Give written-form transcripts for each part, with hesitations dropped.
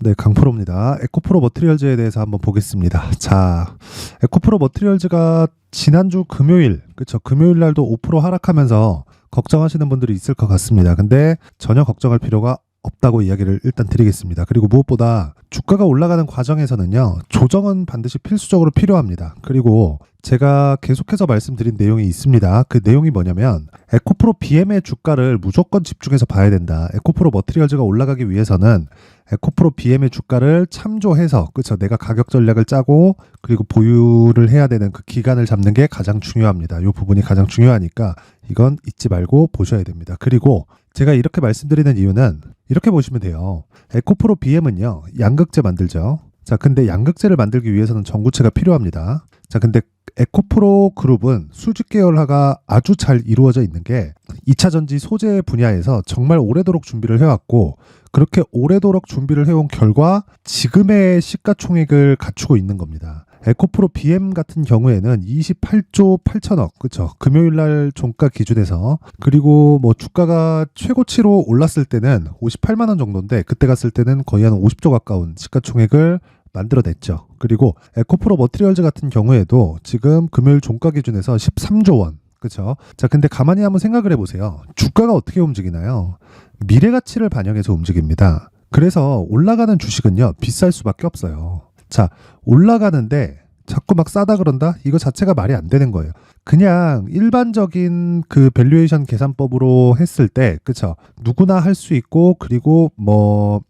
네, 강프로입니다. 에코프로 머티리얼즈에 대해서 한번 보겠습니다. 자, 에코프로 머티리얼즈가 지난주 금요일, 그쵸? 금요일 날도 5% 하락하면서 걱정하시는 분들이 있을 것 같습니다. 근데 전혀 걱정할 필요가 없다고 이야기를 일단 드리겠습니다. 그리고 무엇보다 주가가 올라가는 과정에서는요, 조정은 반드시 필수적으로 필요합니다. 그리고 제가 계속해서 말씀드린 내용이 있습니다. 그 내용이 뭐냐면 에코프로 BM의 주가를 무조건 집중해서 봐야 된다. 에코프로 머티리얼즈가 올라가기 위해서는 에코프로 BM의 주가를 참조해서, 그쵸, 내가 가격 전략을 짜고 그리고 보유를 해야 되는 그 기간을 잡는 게 가장 중요합니다. 이 부분이 가장 중요하니까 이건 잊지 말고 보셔야 됩니다. 그리고 제가 이렇게 말씀드리는 이유는 이렇게 보시면 돼요. 에코프로 BM은요, 양극재 만들죠. 자, 근데 양극재를 만들기 위해서는 전구체가 필요합니다. 자, 근데 에코프로 그룹은 수직 계열화가 아주 잘 이루어져 있는 게 2차 전지 소재 분야에서 정말 오래도록 준비를 해왔고, 그렇게 오래도록 준비를 해온 결과 지금의 시가총액을 갖추고 있는 겁니다. 에코프로 BM 같은 경우에는 28조 8천억, 그쵸? 금요일날 종가 기준에서, 그리고 뭐 주가가 최고치로 올랐을 때는 58만 원 정도인데, 그때 갔을 때는 거의 한 50조 가까운 시가총액을 만들어냈죠. 그리고 에코프로 머티리얼즈 같은 경우에도 지금 금요일 종가 기준에서 13조 원, 그쵸? 자, 근데 가만히 한번 생각을 해보세요. 주가가 어떻게 움직이나요? 미래 가치를 반영해서 움직입니다. 그래서 올라가는 주식은요, 비쌀 수밖에 없어요. 자, 올라가는데 자꾸 막 싸다 그런다? 이거 자체가 말이 안 되는 거예요. 그냥 일반적인 그 밸류에이션 계산법으로 했을 때, 그쵸? 누구나 할 수 있고, 그리고 뭐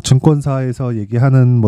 증권사에서 얘기하는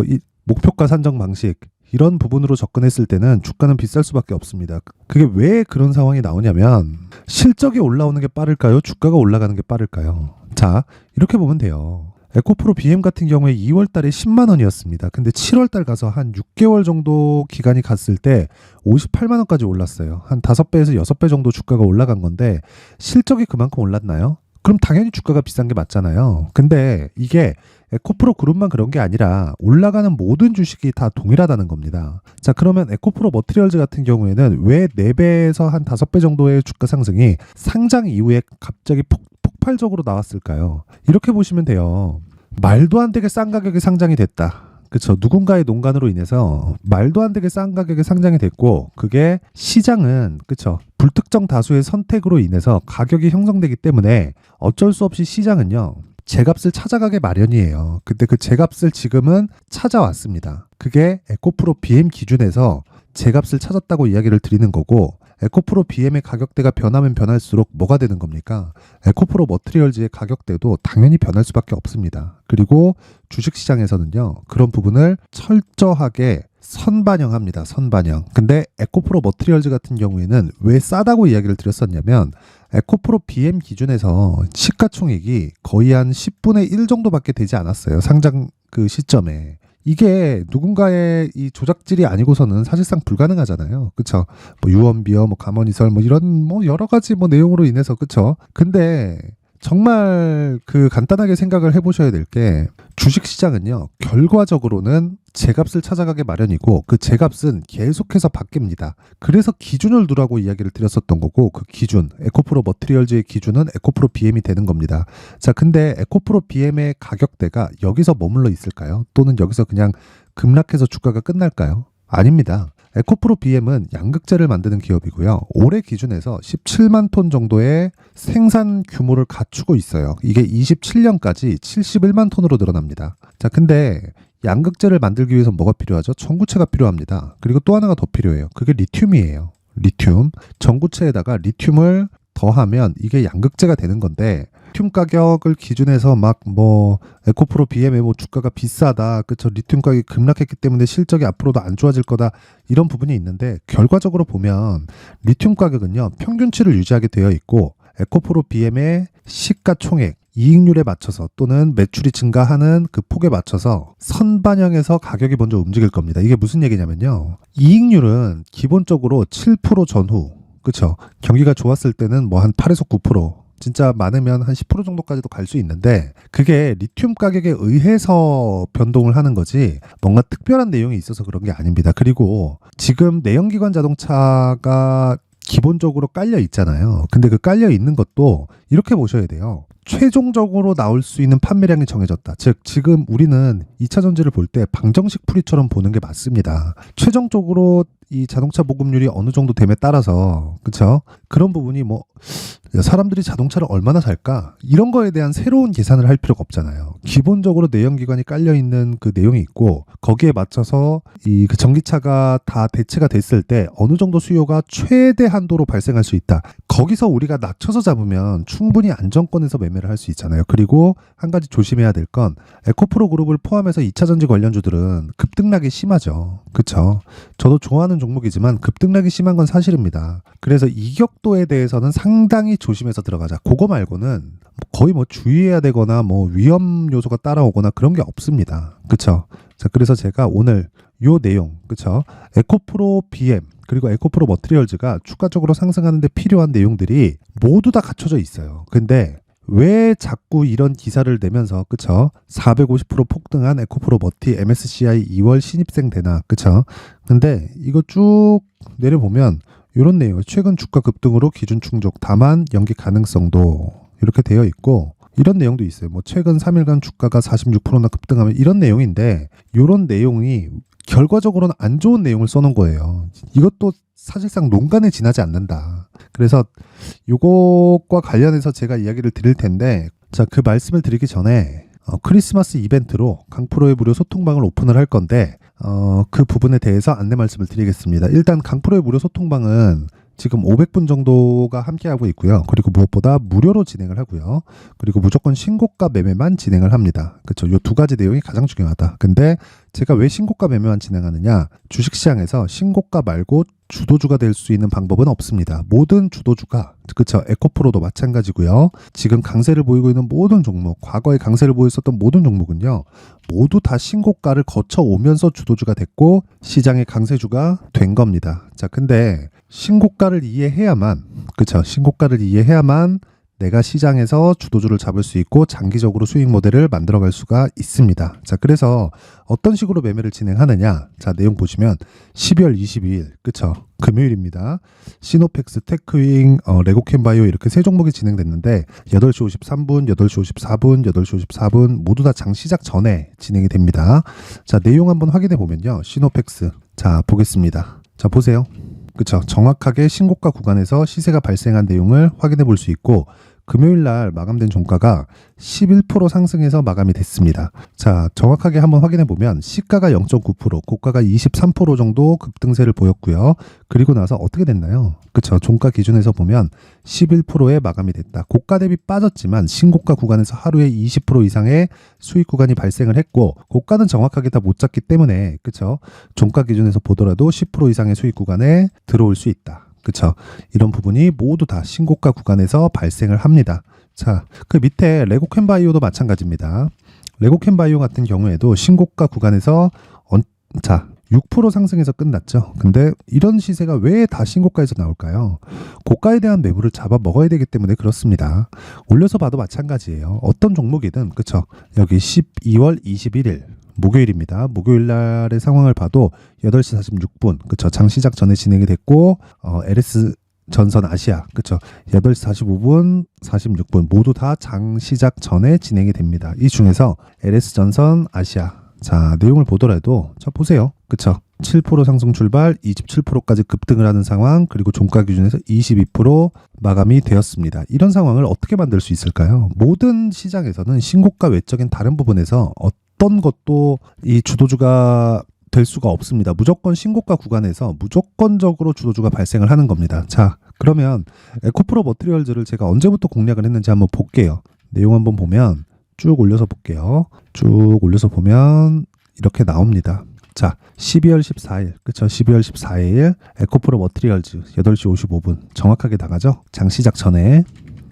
목표가 산정 방식, 이런 부분으로 접근했을 때는 주가는 비쌀 수밖에 없습니다. 그게 왜 그런 상황이 나오냐면 실적이 올라오는 게 빠를까요? 주가가 올라가는 게 빠를까요? 자, 이렇게 보면 돼요. 에코프로 BM 같은 경우에 2월 달에 10만 원이었습니다. 근데 7월 달 가서 한 6개월 정도 기간이 갔을 때 58만 원까지 올랐어요. 한 5배에서 6배 정도 주가가 올라간 건데 실적이 그만큼 올랐나요? 그럼 당연히 주가가 비싼 게 맞잖아요. 근데 이게 에코프로 그룹만 그런 게 아니라 올라가는 모든 주식이 다 동일하다는 겁니다. 자, 그러면 에코프로 머티리얼즈 같은 경우에는 왜 4배에서 한 5배 정도의 주가 상승이 상장 이후에 갑자기 폭발적으로 나왔을까요? 이렇게 보시면 돼요. 말도 안 되게 싼 가격에 상장이 됐다. 그쵸. 누군가의 농간으로 인해서 말도 안 되게 싼 가격에 상장이 됐고, 그게 시장은, 그쵸, 불특정 다수의 선택으로 인해서 가격이 형성되기 때문에 어쩔 수 없이 시장은요, 제값을 찾아가게 마련이에요. 근데 그 제값을 지금은 찾아왔습니다. 그게 에코프로 BM 기준에서 제값을 찾았다고 이야기를 드리는 거고, 에코프로 BM의 가격대가 변하면 변할수록 뭐가 되는 겁니까? 에코프로 머티리얼즈의 가격대도 당연히 변할 수밖에 없습니다. 그리고 주식시장에서는요, 그런 부분을 철저하게 선반영합니다. 선반영. 근데 에코프로 머티리얼즈 같은 경우에는 왜 싸다고 이야기를 드렸었냐면, 에코프로 BM 기준에서 시가총액이 거의 한 10분의 1 정도밖에 되지 않았어요. 상장 그 시점에. 이게 누군가의 이 조작질이 아니고서는 사실상 불가능하잖아요. 그쵸? 뭐 유언비어, 뭐 감언이설, 뭐 이런 뭐 여러 가지 뭐 내용으로 인해서, 그쵸? 근데 정말 그 간단하게 생각을 해보셔야 될 게, 주식시장은요, 결과적으로는 제값을 찾아가게 마련이고, 그 제값은 계속해서 바뀝니다. 그래서 기준을 두라고 이야기를 드렸었던 거고, 그 기준, 에코프로 머티리얼즈의 기준은 에코프로 BM이 되는 겁니다. 자, 근데 에코프로 BM의 가격대가 여기서 머물러 있을까요? 또는 여기서 그냥 급락해서 주가가 끝날까요? 아닙니다. 에코프로 BM은 양극재를 만드는 기업이고요. 올해 기준에서 17만 톤 정도의 생산 규모를 갖추고 있어요. 이게 27년까지 71만 톤으로 늘어납니다. 자, 근데 양극재를 만들기 위해서 뭐가 필요하죠? 전구체가 필요합니다. 그리고 또 하나가 더 필요해요. 그게 리튬이에요. 리튬. 전구체에다가 리튬을 더하면 이게 양극재가 되는 건데, 리튬 가격을 기준해서 막 에코프로 BM의 주가가 비싸다, 그쵸, 리튬 가격이 급락했기 때문에 실적이 앞으로도 안 좋아질 거다, 이런 부분이 있는데, 결과적으로 보면 리튬 가격은요, 평균치를 유지하게 되어 있고, 에코프로 BM의 시가총액, 이익률에 맞춰서 또는 매출이 증가하는 그 폭에 맞춰서 선반영해서 가격이 먼저 움직일 겁니다. 이게 무슨 얘기냐면요, 이익률은 기본적으로 7% 전후, 그쵸, 경기가 좋았을 때는 뭐 한 8에서 9%, 진짜 많으면 한 10% 정도까지도 갈 수 있는데, 그게 리튬 가격에 의해서 변동을 하는 거지 뭔가 특별한 내용이 있어서 그런 게 아닙니다. 그리고 지금 내연기관 자동차가 기본적으로 깔려 있잖아요. 근데 그 깔려 있는 것도 이렇게 보셔야 돼요. 최종적으로 나올 수 있는 판매량이 정해졌다. 즉 지금 우리는 2차 전지를 볼 때 방정식 풀이처럼 보는 게 맞습니다. 최종적으로 이 자동차 보급률이 어느 정도 됨에 따라서 그쵸? 그런 부분이 뭐 사람들이 자동차를 얼마나 살까? 이런 거에 대한 새로운 계산을 할 필요가 없잖아요. 기본적으로 내연기관이 깔려있는 그 내용이 있고 거기에 맞춰서 이 그 전기차가 다 대체가 됐을 때 어느 정도 수요가 최대 한도로 발생할 수 있다. 거기서 우리가 낮춰서 잡으면 충분히 안정권에서 매매를 할 수 있잖아요. 그리고 한 가지 조심해야 될 건 에코프로 그룹을 포함해서 2차 전지 관련주들은 급등락이 심하죠. 그쵸? 저도 좋아하는 종목이지만 급등락이 심한 건 사실입니다. 그래서 이격도에 대해서는 상당히 조심해서 들어가자. 그거 말고는 거의 뭐 주의해야 되거나 뭐 위험 요소가 따라오거나 그런 게 없습니다. 그쵸? 자, 그래서 제가 오늘 요 내용, 그쵸? 에코프로 BM 그리고 에코프로 머티리얼즈가 추가적으로 상승하는데 필요한 내용들이 모두 다 갖춰져 있어요. 근데 왜 자꾸 이런 기사를 내면서 그쵸? 450% 폭등한 에코프로 머티 MSCI 2월 신입생 대나 그쵸? 근데 이거 쭉 내려보면 이런 내용, 최근 주가 급등으로 기준 충족, 다만 연기 가능성도 이렇게 되어 있고 이런 내용도 있어요. 뭐 최근 3일간 주가가 46%나 급등하면 이런 내용인데 이런 내용이 결과적으로는 안 좋은 내용을 써놓은 거예요. 이것도 사실상 농간에 지나지 않는다. 그래서 이것과 관련해서 제가 이야기를 드릴 텐데 자, 그 말씀을 드리기 전에 크리스마스 이벤트로 강프로의 무료 소통방을 오픈을 할 건데 그 부분에 대해서 안내 말씀을 드리겠습니다. 일단 강프로의 무료 소통방은 지금 500분 정도가 함께하고 있고요. 그리고 무엇보다 무료로 진행을 하고요. 그리고 무조건 신고가 매매만 진행을 합니다. 그렇죠? 이 두 가지 내용이 가장 중요하다. 근데 제가 왜 신고가 매매만 진행하느냐? 주식시장에서 신고가 말고 주도주가 될 수 있는 방법은 없습니다. 모든 주도주가 그렇죠? 에코프로도 마찬가지고요. 지금 강세를 보이고 있는 모든 종목, 과거에 강세를 보였었던 모든 종목은요. 모두 다 신고가를 거쳐오면서 주도주가 됐고 시장의 강세주가 된 겁니다. 자, 근데 신고가를 이해해야만 그렇죠? 신고가를 이해해야만 내가 시장에서 주도주를 잡을 수 있고 장기적으로 수익 모델을 만들어갈 수가 있습니다. 자, 그래서 어떤 식으로 매매를 진행하느냐? 자, 내용 보시면 12월 22일, 그쵸? 금요일입니다. 시노펙스, 테크윙, 레고캠바이오 이렇게 세 종목이 진행됐는데 8시 53분, 8시 54분, 8시 54분 모두 다 장 시작 전에 진행이 됩니다. 자, 내용 한번 확인해 보면요. 시노펙스. 자, 보겠습니다. 자, 보세요. 그쵸? 정확하게 신고가 구간에서 시세가 발생한 내용을 확인해 볼 수 있고 금요일 날 마감된 종가가 11% 상승해서 마감이 됐습니다. 자, 정확하게 한번 확인해 보면 시가가 0.9%, 고가가 23% 정도 급등세를 보였고요. 그리고 나서 어떻게 됐나요? 그쵸? 종가 기준에서 보면 11%에 마감이 됐다. 고가 대비 빠졌지만 신고가 구간에서 하루에 20% 이상의 수익 구간이 발생을 했고 고가는 정확하게 다 못 잡기 때문에 그쵸? 종가 기준에서 보더라도 10% 이상의 수익 구간에 들어올 수 있다. 그쵸? 이런 부분이 모두 다 신고가 구간에서 발생을 합니다. 자, 그 밑에 레고캠바이오도 마찬가지입니다. 레고캠바이오 같은 경우에도 신고가 구간에서 6% 상승해서 끝났죠. 근데 이런 시세가 왜 다 신고가에서 나올까요? 고가에 대한 매물을 잡아 먹어야 되기 때문에 그렇습니다. 올려서 봐도 마찬가지예요. 어떤 종목이든 그쵸? 여기 12월 21일 목요일입니다. 목요일 날의 상황을 봐도 8시 46분, 그쵸? 장 시작 전에 진행이 됐고, LS 전선 아시아, 그쵸? 8시 45분, 46분 모두 다 장 시작 전에 진행이 됩니다. 이 중에서 LS 전선 아시아, 자, 내용을 보더라도, 자, 보세요. 그쵸? 7% 상승 출발, 27%까지 급등을 하는 상황, 그리고 종가 기준에서 22% 마감이 되었습니다. 이런 상황을 어떻게 만들 수 있을까요? 모든 시장에서는 신고가 외적인 다른 부분에서 어떤 것도 이 주도주가 될 수가 없습니다. 무조건 신고가 구간에서 무조건적으로 주도주가 발생을 하는 겁니다. 자, 그러면 에코프로 머티리얼즈를 제가 언제부터 공략을 했는지 한번 볼게요. 내용 한번 보면 쭉 올려서 볼게요. 쭉 올려서 보면 이렇게 나옵니다. 자, 12월 14일, 그쵸? 12월 14일 에코프로 머티리얼즈 8시 55분 정확하게 나가죠? 장 시작 전에.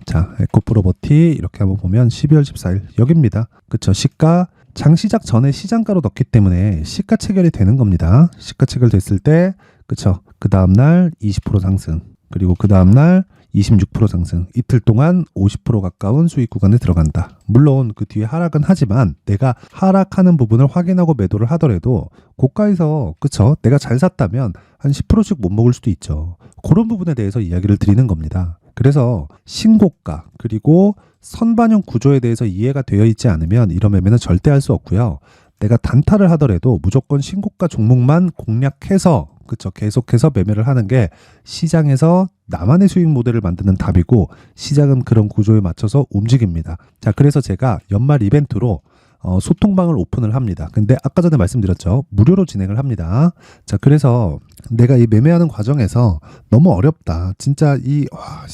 자, 에코프로 머티 이렇게 한번 보면 12월 14일 여기입니다. 그쵸? 시가 장 시작 전에 시장가로 넣기 때문에 시가 체결이 되는 겁니다. 시가 체결됐을 때, 그쵸? 그 다음날 20% 상승, 그리고 그 다음날 26% 상승, 이틀 동안 50% 가까운 수익 구간에 들어간다. 물론 그 뒤에 하락은 하지만 내가 하락하는 부분을 확인하고 매도를 하더라도 고가에서 그쵸? 내가 잘 샀다면 한 10%씩 못 먹을 수도 있죠. 그런 부분에 대해서 이야기를 드리는 겁니다. 그래서 신고가 그리고 선반영 구조에 대해서 이해가 되어 있지 않으면 이런 매매는 절대 할 수 없고요. 내가 단타를 하더라도 무조건 신고가 종목만 공략해서 그쵸 계속해서 매매를 하는 게 시장에서 나만의 수익 모델을 만드는 답이고 시장은 그런 구조에 맞춰서 움직입니다. 자, 그래서 제가 연말 이벤트로 소통방을 오픈을 합니다. 근데 아까 전에 말씀드렸죠. 무료로 진행을 합니다. 자, 그래서 내가 이 매매하는 과정에서 너무 어렵다. 진짜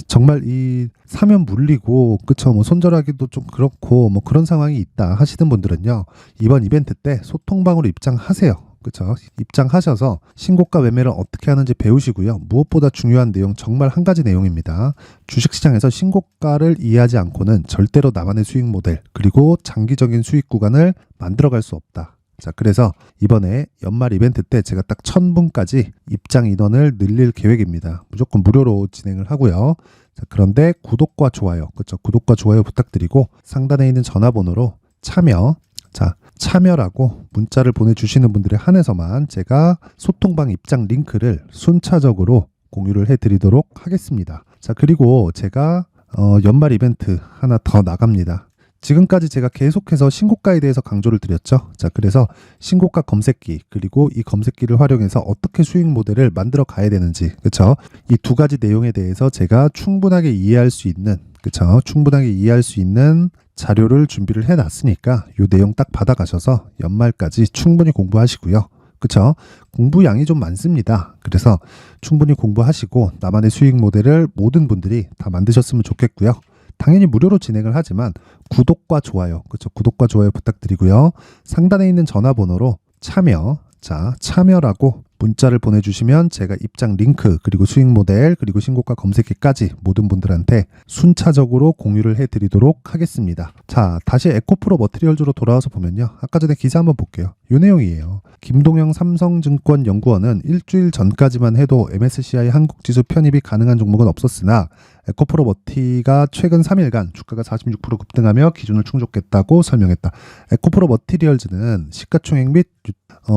정말 이 사면 물리고 그쵸 뭐 손절하기도 좀 그렇고 뭐 그런 상황이 있다 하시는 분들은요. 이번 이벤트 때 소통방으로 입장하세요. 그쵸? 입장하셔서 신고가 매매를 어떻게 하는지 배우시고요. 무엇보다 중요한 내용 정말 한 가지 내용입니다. 주식시장에서 신고가를 이해하지 않고는 절대로 나만의 수익 모델 그리고 장기적인 수익 구간을 만들어갈 수 없다. 자, 그래서 이번에 연말 이벤트 때 제가 딱 1000분까지 입장 인원을 늘릴 계획입니다. 무조건 무료로 진행을 하고요. 자, 그런데 구독과 좋아요, 그쵸? 구독과 좋아요 부탁드리고 상단에 있는 전화번호로 참여라고 문자를 보내주시는 분들에 한해서만 제가 소통방 입장 링크를 순차적으로 공유를 해드리도록 하겠습니다. 자, 그리고 제가 연말 이벤트 하나 더 나갑니다. 지금까지 제가 계속해서 신고가에 대해서 강조를 드렸죠. 자, 그래서 신고가 검색기 그리고 이 검색기를 활용해서 어떻게 수익 모델을 만들어 가야 되는지 그쵸? 이 두 가지 내용에 대해서 제가 충분하게 이해할 수 있는 자료를 준비를 해놨으니까 이 내용 딱 받아가셔서 연말까지 충분히 공부하시고요. 그쵸? 공부량이 좀 많습니다. 그래서 충분히 공부하시고 나만의 수익 모델을 모든 분들이 다 만드셨으면 좋겠고요. 당연히 무료로 진행을 하지만 구독과 좋아요, 그쵸? 구독과 좋아요 부탁드리고요. 상단에 있는 전화번호로 참여라고 문자를 보내주시면 제가 입장 링크 그리고 수익 모델 그리고 신고가 검색기까지 모든 분들한테 순차적으로 공유를 해드리도록 하겠습니다. 자, 다시 에코프로 머티리얼즈로 돌아와서 보면요. 아까 전에 기사 한번 볼게요. 이 내용이에요. 김동영 삼성증권 연구원은 일주일 전까지만 해도 MSCI 한국지수 편입이 가능한 종목은 없었으나 에코프로 머티가 최근 3일간 주가가 46% 급등하며 기준을 충족했다고 설명했다. 에코프로 머티리얼즈는 시가총액 및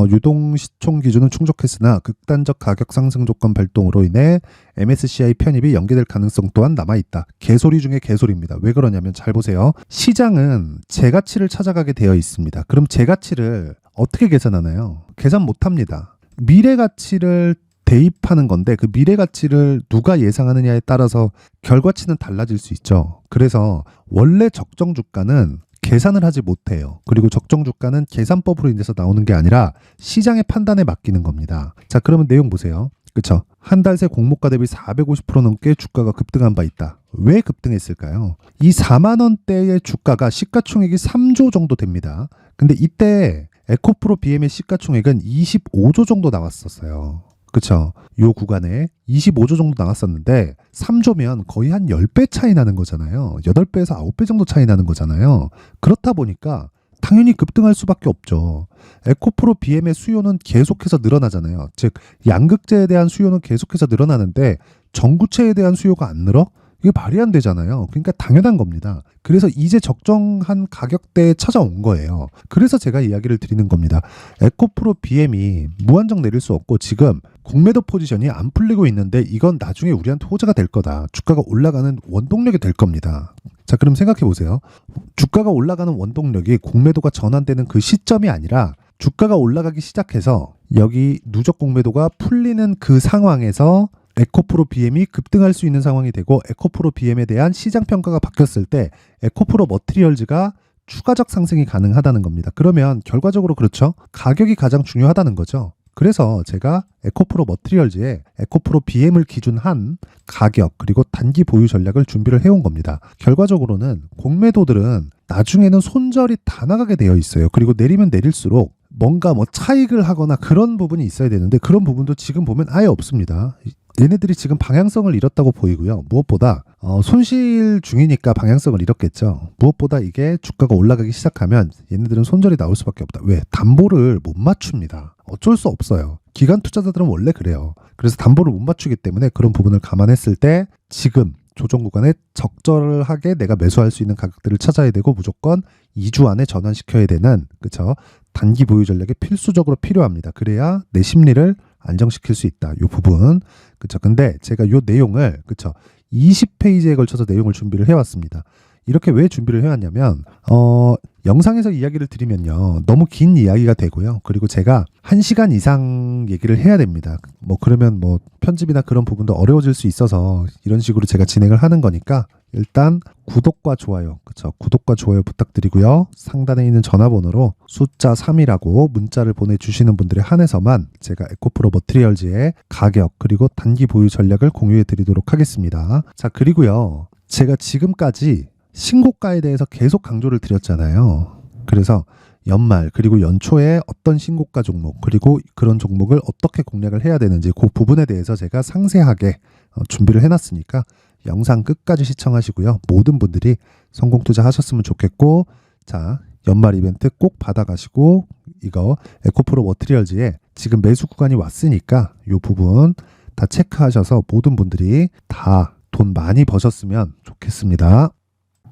유동시총 기준은 충족했으나 극단적 가격 상승 조건 발동으로 인해 MSCI 편입이 연기될 가능성 또한 남아있다. 개소리 중에 개소리입니다. 왜 그러냐면 잘 보세요. 시장은 제가치를 찾아가게 되어 있습니다. 그럼 제가치를 어떻게 계산하나요? 계산 못합니다. 미래가치를 대입하는 건데 그 미래가치를 누가 예상하느냐에 따라서 결과치는 달라질 수 있죠. 그래서 원래 적정 주가는 계산을 하지 못해요. 그리고 적정 주가는 계산법으로 인해서 나오는 게 아니라 시장의 판단에 맡기는 겁니다. 자, 그러면 내용 보세요. 그쵸? 한 달 새 공모가 대비 450% 넘게 주가가 급등한 바 있다. 왜 급등했을까요? 이 4만 원대의 주가가 시가총액이 3조 정도 됩니다. 근데 이때 에코프로 BM의 시가총액은 25조 정도 나왔었어요. 그쵸? 요 구간에 25조 정도 나왔었는데 3조면 거의 한 10배 차이 나는 거잖아요. 8배에서 9배 정도 차이 나는 거잖아요. 그렇다 보니까 당연히 급등할 수밖에 없죠. 에코프로 BM의 수요는 계속해서 늘어나잖아요. 즉 양극재에 대한 수요는 계속해서 늘어나는데 전구체에 대한 수요가 안 늘어? 이게 말이 안 되잖아요. 그러니까 당연한 겁니다. 그래서 이제 적정한 가격대에 찾아온 거예요. 그래서 제가 이야기를 드리는 겁니다. 에코프로 BM이 무한정 내릴 수 없고 지금 공매도 포지션이 안 풀리고 있는데 이건 나중에 우리한테 호재가 될 거다. 주가가 올라가는 원동력이 될 겁니다. 자, 그럼 생각해 보세요. 주가가 올라가는 원동력이 공매도가 전환되는 그 시점이 아니라 주가가 올라가기 시작해서 여기 누적 공매도가 풀리는 그 상황에서 에코프로 BM이 급등할 수 있는 상황이 되고 에코프로 BM에 대한 시장 평가가 바뀌었을 때 에코프로 머티리얼즈가 추가적 상승이 가능하다는 겁니다. 그러면 결과적으로 그렇죠. 가격이 가장 중요하다는 거죠. 그래서 제가 에코프로 머티리얼즈에 에코프로 BM을 기준한 가격 그리고 단기 보유 전략을 준비를 해온 겁니다. 결과적으로는 공매도들은 나중에는 손절이 다 나가게 되어 있어요. 그리고 내리면 내릴수록 뭔가 뭐 차익을 하거나 그런 부분이 있어야 되는데 그런 부분도 지금 보면 아예 없습니다. 얘네들이 지금 방향성을 잃었다고 보이고요. 무엇보다 손실 중이니까 방향성을 잃었겠죠. 무엇보다 이게 주가가 올라가기 시작하면 얘네들은 손절이 나올 수밖에 없다. 왜? 담보를 못 맞춥니다. 어쩔 수 없어요. 기관 투자자들은 원래 그래요. 그래서 담보를 못 맞추기 때문에 그런 부분을 감안했을 때 지금 조정 구간에 적절하게 내가 매수할 수 있는 가격들을 찾아야 되고 무조건 2주 안에 전환시켜야 되는 그쵸? 단기 보유 전략이 필수적으로 필요합니다. 그래야 내 심리를 안정시킬 수 있다. 이 부분. 그쵸? 근데 제가 이 내용을 그쵸? 20페이지에 걸쳐서 내용을 준비를 해왔습니다. 이렇게 왜 준비를 해왔냐면 영상에서 이야기를 드리면요 너무 긴 이야기가 되고요. 그리고 제가 1시간 이상 얘기를 해야 됩니다. 그러면 편집이나 그런 부분도 어려워질 수 있어서 이런 식으로 제가 진행을 하는 거니까 일단 구독과 좋아요, 그쵸? 구독과 좋아요 부탁드리고요. 상단에 있는 전화번호로 숫자 3이라고 문자를 보내주시는 분들에 한해서만 제가 에코프로 머티리얼즈의 가격 그리고 단기 보유 전략을 공유해 드리도록 하겠습니다. 자, 그리고요 제가 지금까지 신고가에 대해서 계속 강조를 드렸잖아요. 그래서 연말 그리고 연초에 어떤 신고가 종목 그리고 그런 종목을 어떻게 공략을 해야 되는지 그 부분에 대해서 제가 상세하게 준비를 해놨으니까 영상 끝까지 시청하시고요. 모든 분들이 성공 투자하셨으면 좋겠고, 자, 연말 이벤트 꼭 받아가시고 이거 에코프로 머티리얼즈에 지금 매수 구간이 왔으니까 이 부분 다 체크하셔서 모든 분들이 다 돈 많이 버셨으면 좋겠습니다.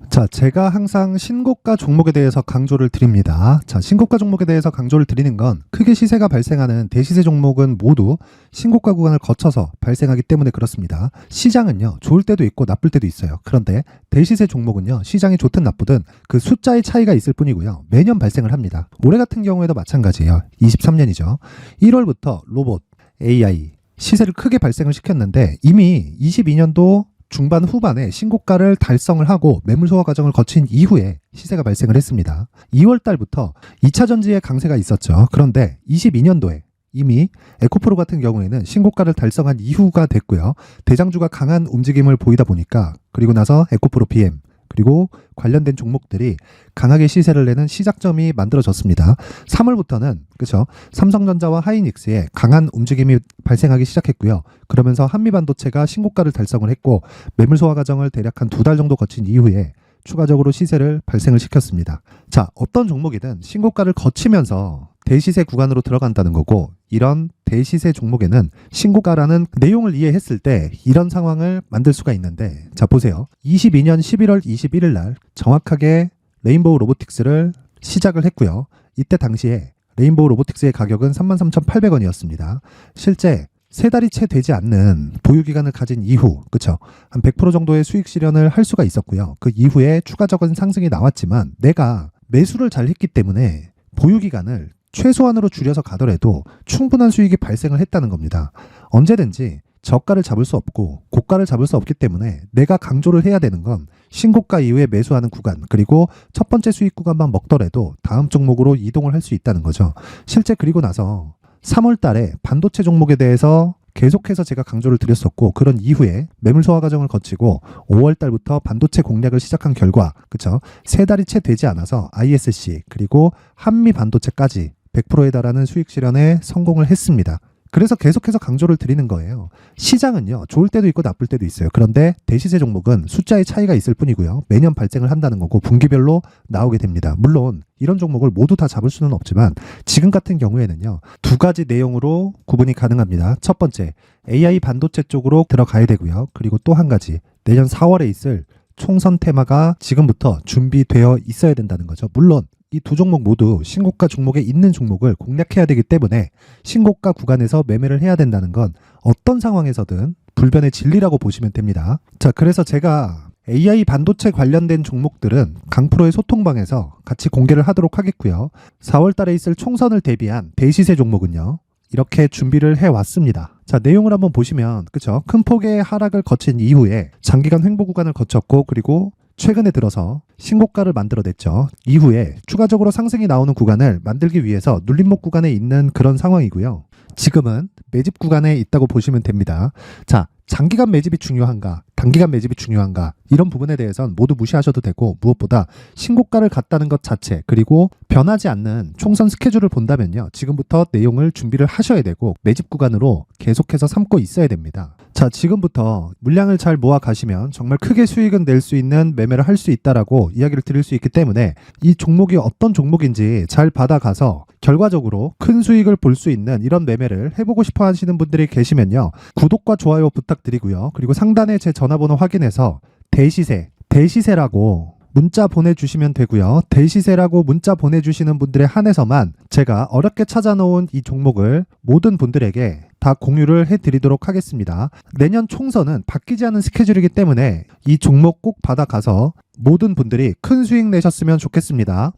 자, 제가 항상 신고가 종목에 대해서 강조를 드립니다. 자, 신고가 종목에 대해서 강조를 드리는 건 크게 시세가 발생하는 대시세 종목은 모두 신고가 구간을 거쳐서 발생하기 때문에 그렇습니다. 시장은요, 좋을 때도 있고 나쁠 때도 있어요. 그런데 대시세 종목은요, 시장이 좋든 나쁘든 그 숫자의 차이가 있을 뿐이고요. 매년 발생을 합니다. 올해 같은 경우에도 마찬가지예요. 23년이죠. 1월부터 로봇, AI, 시세를 크게 발생을 시켰는데 이미 22년도 중반 후반에 신고가를 달성을 하고 매물 소화 과정을 거친 이후에 시세가 발생을 했습니다. 2월 달부터 2차 전지의 강세가 있었죠. 그런데 22년도에 이미 에코프로 같은 경우에는 신고가를 달성한 이후가 됐고요. 대장주가 강한 움직임을 보이다 보니까 그리고 나서 에코프로 PM 그리고 관련된 종목들이 강하게 시세를 내는 시작점이 만들어졌습니다. 3월부터는 그렇죠. 삼성전자와 하이닉스에 강한 움직임이 발생하기 시작했고요. 그러면서 한미반도체가 신고가를 달성을 했고 매물 소화 과정을 대략 한 2달 정도 거친 이후에 추가적으로 시세를 발생을 시켰습니다. 자, 어떤 종목이든 신고가를 거치면서 대시세 구간으로 들어간다는 거고 이런 대시세 종목에는 신고가라는 내용을 이해했을 때 이런 상황을 만들 수가 있는데 자, 보세요. 22년 11월 21일 날 정확하게 레인보우 로보틱스를 시작을 했고요. 이때 당시에 레인보우 로보틱스의 가격은 33,800원이었습니다. 실제 3달이 채 되지 않는 보유기간을 가진 이후, 그쵸? 한 100% 정도의 수익 실현을 할 수가 있었고요. 그 이후에 추가적인 상승이 나왔지만 내가 매수를 잘 했기 때문에 보유기간을 최소한으로 줄여서 가더라도 충분한 수익이 발생을 했다는 겁니다. 언제든지 저가를 잡을 수 없고 고가를 잡을 수 없기 때문에 내가 강조를 해야 되는 건 신고가 이후에 매수하는 구간 그리고 첫 번째 수익 구간만 먹더라도 다음 종목으로 이동을 할 수 있다는 거죠. 실제 그리고 나서 3월 달에 반도체 종목에 대해서 계속해서 제가 강조를 드렸었고 그런 이후에 매물 소화 과정을 거치고 5월 달부터 반도체 공략을 시작한 결과 그쵸? 3달이 채 되지 않아서 ISC 그리고 한미 반도체까지 100%에 달하는 수익 실현에 성공을 했습니다. 그래서 계속해서 강조를 드리는 거예요. 시장은요, 좋을 때도 있고 나쁠 때도 있어요. 그런데 대시세 종목은 숫자의 차이가 있을 뿐이고요. 매년 발생을 한다는 거고 분기별로 나오게 됩니다. 물론 이런 종목을 모두 다 잡을 수는 없지만 지금 같은 경우에는요, 2가지 내용으로 구분이 가능합니다. 첫 번째, AI 반도체 쪽으로 들어가야 되고요. 그리고 또 한 가지, 내년 4월에 있을 총선 테마가 지금부터 준비되어 있어야 된다는 거죠. 물론 이 두 종목 모두 신고가 종목에 있는 종목을 공략해야 되기 때문에 신고가 구간에서 매매를 해야 된다는 건 어떤 상황에서든 불변의 진리라고 보시면 됩니다. 자, 그래서 제가 AI 반도체 관련된 종목들은 강프로의 소통방에서 같이 공개를 하도록 하겠고요. 4월 달에 있을 총선을 대비한 대시세 종목은요, 이렇게 준비를 해왔습니다. 자, 내용을 한번 보시면 그쵸? 큰 폭의 하락을 거친 이후에 장기간 횡보 구간을 거쳤고 그리고 최근에 들어서 신고가를 만들어냈죠. 이후에 추가적으로 상승이 나오는 구간을 만들기 위해서 눌림목 구간에 있는 그런 상황이고요. 지금은 매집 구간에 있다고 보시면 됩니다. 자, 장기간 매집이 중요한가, 단기간 매집이 중요한가 이런 부분에 대해서는 모두 무시하셔도 되고 무엇보다 신고가를 갔다는 것 자체 그리고 변하지 않는 총선 스케줄을 본다면요. 지금부터 내용을 준비를 하셔야 되고 매집 구간으로 계속해서 삼고 있어야 됩니다. 자, 지금부터 물량을 잘 모아 가시면 정말 크게 수익은 낼 수 있는 매매를 할 수 있다라고 이야기를 드릴 수 있기 때문에 이 종목이 어떤 종목인지 잘 받아가서 결과적으로 큰 수익을 볼 수 있는 이런 매매를 해보고 싶어 하시는 분들이 계시면요. 구독과 좋아요 부탁드리고요. 그리고 상단에 제 전화번호 확인해서 대시세라고 문자 보내주시면 되고요. 대시세라고 문자 보내주시는 분들에 한해서만 제가 어렵게 찾아놓은 이 종목을 모든 분들에게 다 공유를 해드리도록 하겠습니다. 내년 총선은 바뀌지 않은 스케줄이기 때문에 이 종목 꼭 받아가서 모든 분들이 큰 수익 내셨으면 좋겠습니다.